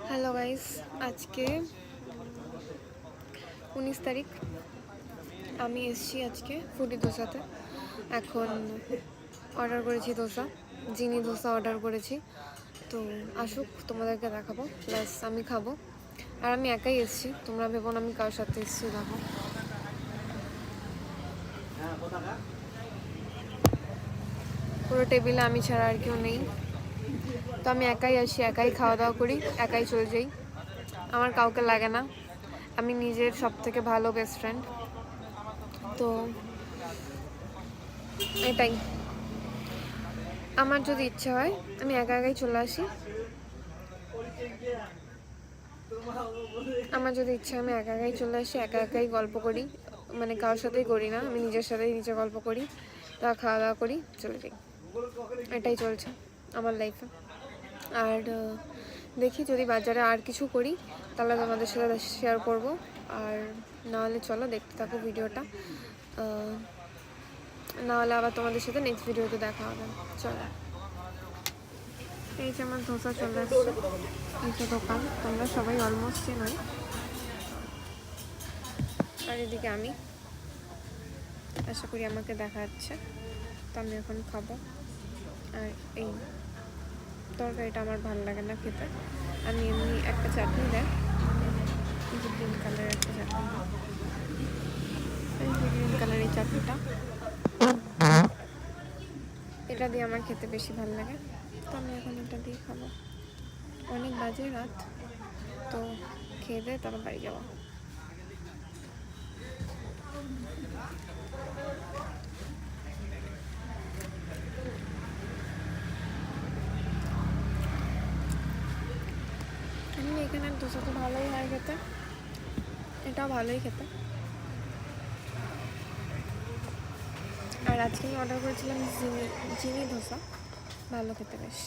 Hello guys, আজকে 19 তারিখ। আমি এসেছি আজকে ফুডি দোসাতে। এখন অর্ডার করেছি দোসা, জিনি দোসা অর্ডার করেছি। তো আসুক, তোমাদেরকে দেখাবো, প্লাস আমি খাবো। আর আমি একাই এসেছি, তোমরা ভেবো না আমি কারোর সাথে এসেছি। দেখো, পুরো টেবিলে আমি ছাড়া আর কেউ নেই। তো আমি একাই আসি, একাই খাওয়া দাওয়া করি, একাই চলে যাই। আমার কাউকে লাগে না, আমি নিজের সব থেকে ভালো বেস্ট ফ্রেন্ড। তো এটাই, আমার যদি ইচ্ছা হয় আমি একা একাই চলে আসি। আমার যদি ইচ্ছা আমি একা একাই চলে আসি, একা একাই গল্প করি, মানে কারোর সাথেই করি না, আমি নিজের সাথেই নিজে গল্প করি, তা খাওয়া দাওয়া করি, চলে যাই। এটাই চলছে আমার লাইফে। আর দেখি যদি বাজারে আর কিছু করি তাহলে তোমাদের সাথে শেয়ার করব। আর নাহলে চলো দেখতে থাকো ভিডিওটা, নাহলে আবার তোমাদের সাথে নেক্সট ভিডিওতে দেখা হবে। চলো, এই যে আমার ধোসা চলে আসছে, এই যে দোকান, তোমরা সবাই অলমোস্ট চেনোই। আর এদিকে আমি, আশা করি আমাকে দেখা যাচ্ছে। তো আমি এখন খাবো। আর এই তরকারিটা আমার ভালো লাগে না খেতে। আমি এমনি একটা চাটনি দেয়, এই যে গ্রিন কালারের একটা চাটনি, এই যে গ্রিন কালারের চাটনিটা, এটা দিয়ে আমার খেতে বেশি ভালো লাগে। তো আমি এখন এটা দিয়ে খাবো। অনেক বাজে রাত, তো খেয়ে দিয়ে তারপর বাড়ি যাবো। এখানে দোসা তো ভালোই হয় খেতে, এটাও ভালোই খেতে। আর আজকে আমি অর্ডার করেছিলাম জিনি দোসা, ভালো খেতে বেশ।